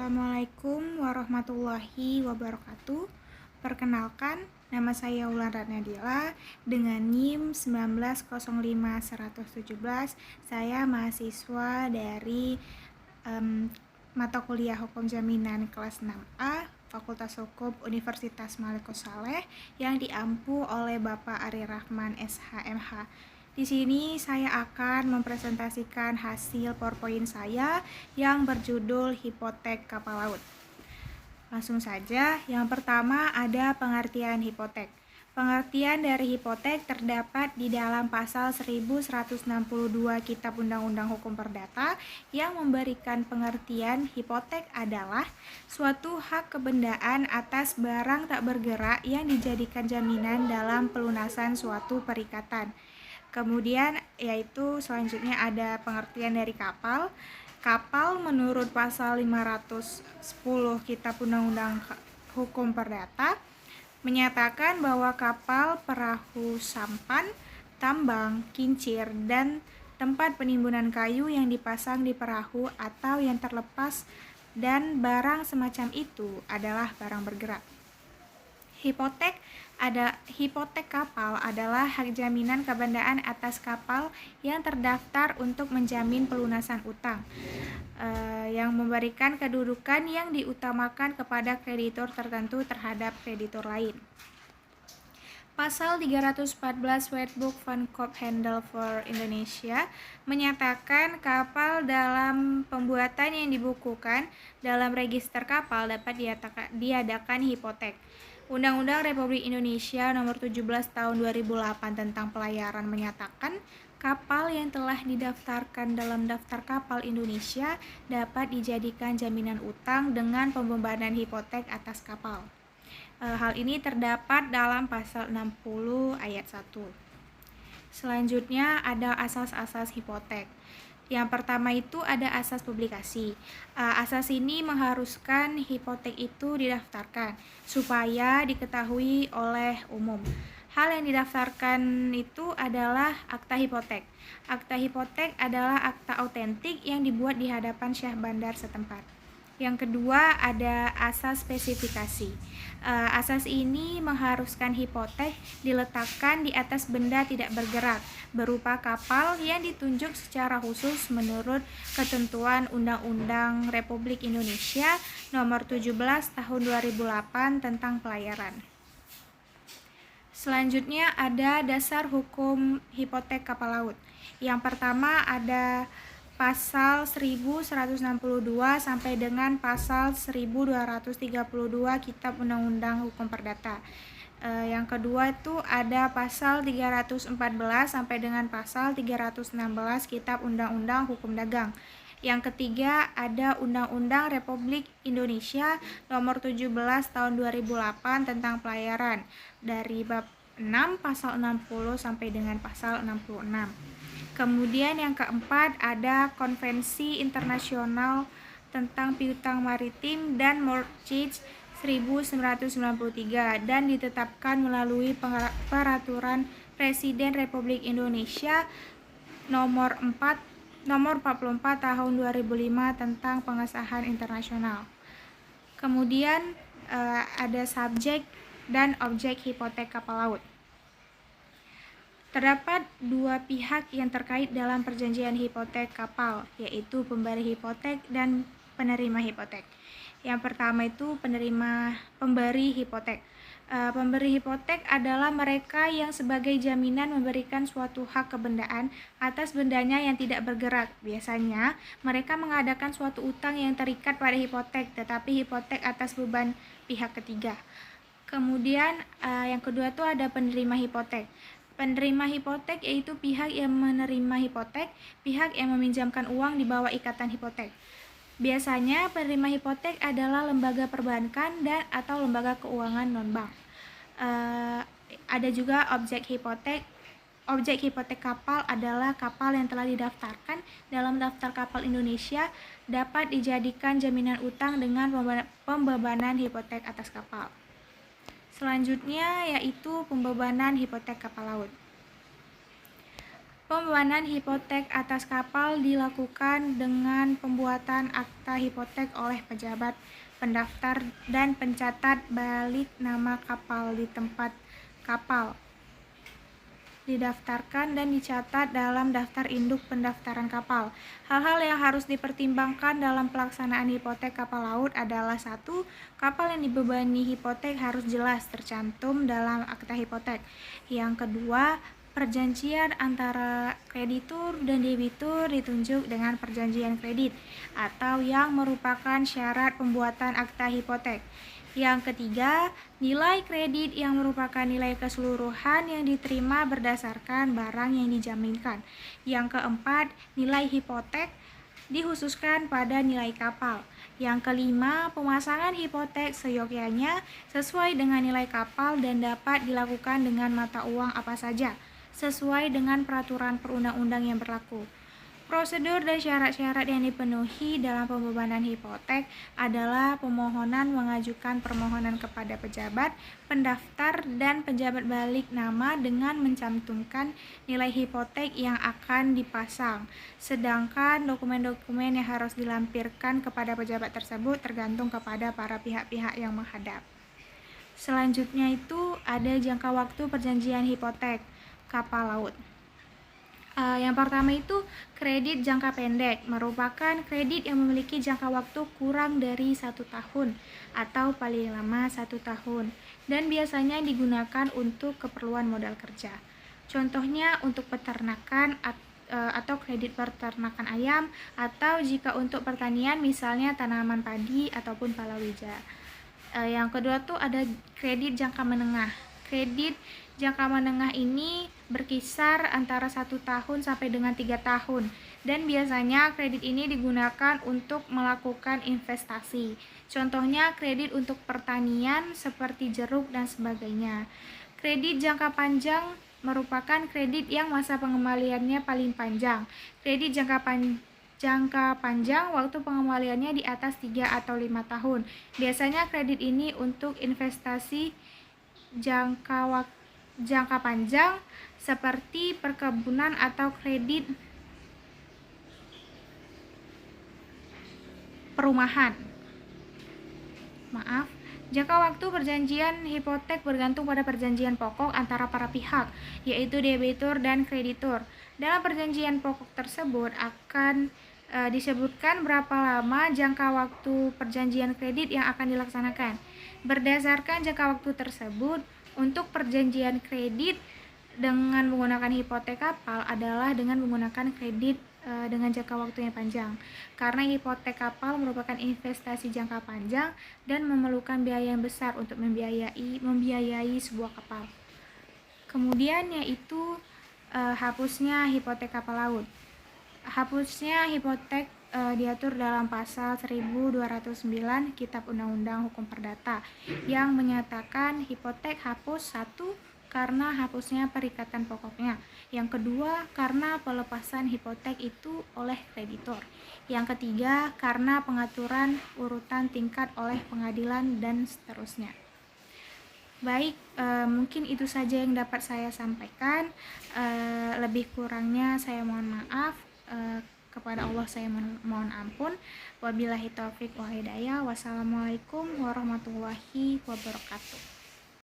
Assalamualaikum warahmatullahi wabarakatuh. Perkenalkan, nama saya Wulandar Nadila dengan NIM 1905117. Saya mahasiswa dari mata kuliah Hukum Jaminan kelas 6A, Fakultas Hukum Universitas Malikus Saleh yang diampu oleh Bapak Ari Rahman SHMH. Di sini saya akan mempresentasikan hasil PowerPoint saya yang berjudul Hipotek Kapal Laut. Langsung saja, yang pertama ada pengertian hipotek. Pengertian dari hipotek terdapat di dalam pasal 1162 Kitab Undang-Undang Hukum Perdata yang memberikan pengertian hipotek adalah suatu hak kebendaan atas barang tak bergerak yang dijadikan jaminan dalam pelunasan suatu perikatan. Kemudian yaitu selanjutnya ada pengertian dari kapal. Kapal menurut pasal 510 Kitab Undang-Undang Hukum Perdata menyatakan bahwa kapal, perahu, sampan, tambang, kincir, dan tempat penimbunan kayu yang dipasang di perahu atau yang terlepas dan barang semacam itu adalah barang bergerak. Hipotek kapal adalah hak jaminan kebendaan atas kapal yang terdaftar untuk menjamin pelunasan utang, yang memberikan kedudukan yang diutamakan kepada kreditur tertentu terhadap kreditur lain. Pasal 314 Wetboek van Koophandel voor Indonesia menyatakan kapal dalam pembuatan yang dibukukan dalam register kapal dapat diadakan hipotek. Undang-Undang Republik Indonesia Nomor 17 Tahun 2008 tentang pelayaran menyatakan kapal yang telah didaftarkan dalam daftar kapal Indonesia dapat dijadikan jaminan utang dengan pembebanan hipotek atas kapal. Hal ini terdapat dalam pasal 60 ayat 1. Selanjutnya ada asas-asas hipotek. Yang pertama itu ada asas publikasi. Asas ini mengharuskan hipotek itu didaftarkan supaya diketahui oleh umum. Hal yang didaftarkan itu adalah akta hipotek. Akta hipotek adalah akta autentik yang dibuat di hadapan Syah Bandar setempat. Yang kedua ada asas spesifikasi. Asas ini mengharuskan hipotek diletakkan di atas benda tidak bergerak berupa kapal yang ditunjuk secara khusus menurut ketentuan Undang-Undang Republik Indonesia Nomor 17 Tahun 2008 tentang pelayaran. Selanjutnya ada dasar hukum hipotek kapal laut. Yang pertama ada pasal 1162 sampai dengan pasal 1232 Kitab Undang-Undang Hukum Perdata. Yang kedua itu ada pasal 314 sampai dengan pasal 316 Kitab Undang-Undang Hukum Dagang. Yang ketiga ada Undang-Undang Republik Indonesia Nomor 17 Tahun 2008 tentang pelayaran dari bab 6 pasal 60 sampai dengan pasal 66. Kemudian yang keempat ada Konvensi Internasional tentang Piutang Maritim dan Mortgage 1993 dan ditetapkan melalui Peraturan Presiden Republik Indonesia Nomor 44 Tahun 2005 tentang pengesahan internasional. Kemudian ada subjek dan objek hipotek kapal laut. Terdapat dua pihak yang terkait dalam perjanjian hipotek kapal, yaitu pemberi hipotek dan penerima hipotek. Yang pertama itu pemberi hipotek. Pemberi hipotek adalah mereka yang sebagai jaminan memberikan suatu hak kebendaan atas bendanya yang tidak bergerak. Biasanya mereka mengadakan suatu utang yang terikat pada hipotek, tetapi hipotek atas beban pihak ketiga. Kemudian yang kedua itu ada penerima hipotek. Penerima hipotek yaitu pihak yang menerima hipotek, pihak yang meminjamkan uang di bawah ikatan hipotek. Biasanya penerima hipotek adalah lembaga perbankan dan atau lembaga keuangan non-bank. Ada juga objek hipotek. Objek hipotek kapal adalah kapal yang telah didaftarkan dalam daftar kapal Indonesia dapat dijadikan jaminan utang dengan pembebanan hipotek atas kapal. Selanjutnya yaitu pembebanan hipotek kapal laut. Pembebanan hipotek atas kapal dilakukan dengan pembuatan akta hipotek oleh pejabat, pendaftar, dan pencatat balik nama kapal di tempat kapal didaftarkan dan dicatat dalam daftar induk pendaftaran kapal. Hal-hal yang harus dipertimbangkan dalam pelaksanaan hipotek kapal laut adalah: 1. Kapal yang dibebani hipotek harus jelas tercantum dalam akta hipotek. Yang kedua, perjanjian antara kreditur dan debitur ditunjuk dengan perjanjian kredit atau yang merupakan syarat pembuatan akta hipotek. Yang ketiga, nilai kredit yang merupakan nilai keseluruhan yang diterima berdasarkan barang yang dijaminkan. Yang keempat, nilai hipotek dikhususkan pada nilai kapal. Yang kelima, pemasangan hipotek seyogyanya sesuai dengan nilai kapal dan dapat dilakukan dengan mata uang apa saja, sesuai dengan peraturan perundang-undang yang berlaku. Prosedur dan syarat-syarat yang dipenuhi dalam pembebanan hipotek adalah: pemohonan mengajukan permohonan kepada pejabat, pendaftar, dan penjabat balik nama dengan mencantumkan nilai hipotek yang akan dipasang. Sedangkan dokumen-dokumen yang harus dilampirkan kepada pejabat tersebut tergantung kepada para pihak-pihak yang menghadap. Selanjutnya itu ada jangka waktu perjanjian hipotek kapal laut. Yang pertama itu kredit jangka pendek, merupakan kredit yang memiliki jangka waktu kurang dari 1 tahun atau paling lama 1 tahun dan biasanya digunakan untuk keperluan modal kerja. Contohnya untuk peternakan atau kredit peternakan ayam, atau jika untuk pertanian misalnya tanaman padi ataupun palawija. Yang kedua tuh ada kredit jangka menengah. Kredit jangka menengah ini berkisar antara 1 tahun sampai dengan 3 tahun dan biasanya kredit ini digunakan untuk melakukan investasi. Contohnya kredit untuk pertanian seperti jeruk dan sebagainya. Kredit jangka panjang merupakan kredit yang masa pengembaliannya paling panjang. Kredit jangka panjang waktu pengembaliannya di atas 3 atau 5 tahun. Biasanya kredit ini untuk investasi jangka panjang seperti perkebunan atau kredit perumahan. Jangka waktu perjanjian hipotek bergantung pada perjanjian pokok antara para pihak, yaitu debitur dan kreditur. Dalam perjanjian pokok tersebut akan disebutkan berapa lama jangka waktu perjanjian kredit yang akan dilaksanakan. Berdasarkan jangka waktu tersebut, untuk perjanjian kredit dengan menggunakan hipotek kapal adalah dengan menggunakan kredit dengan jangka waktu yang panjang, karena hipotek kapal merupakan investasi jangka panjang dan memerlukan biaya yang besar untuk membiayai sebuah kapal. Kemudian yaitu hapusnya hipotek kapal laut. Hapusnya hipotek diatur dalam pasal 1209 Kitab Undang-Undang Hukum Perdata yang menyatakan hipotek hapus: 1. Karena hapusnya perikatan pokoknya. Yang kedua, karena pelepasan hipotek itu oleh kreditor. Yang ketiga, karena pengaturan urutan tingkat oleh pengadilan dan seterusnya. Baik, mungkin itu saja yang dapat saya sampaikan. Lebih kurangnya saya mohon maaf. Kepada Allah saya mohon ampun. Wabillahi taufik wal hidayah. Wassalamualaikum warahmatullahi wabarakatuh.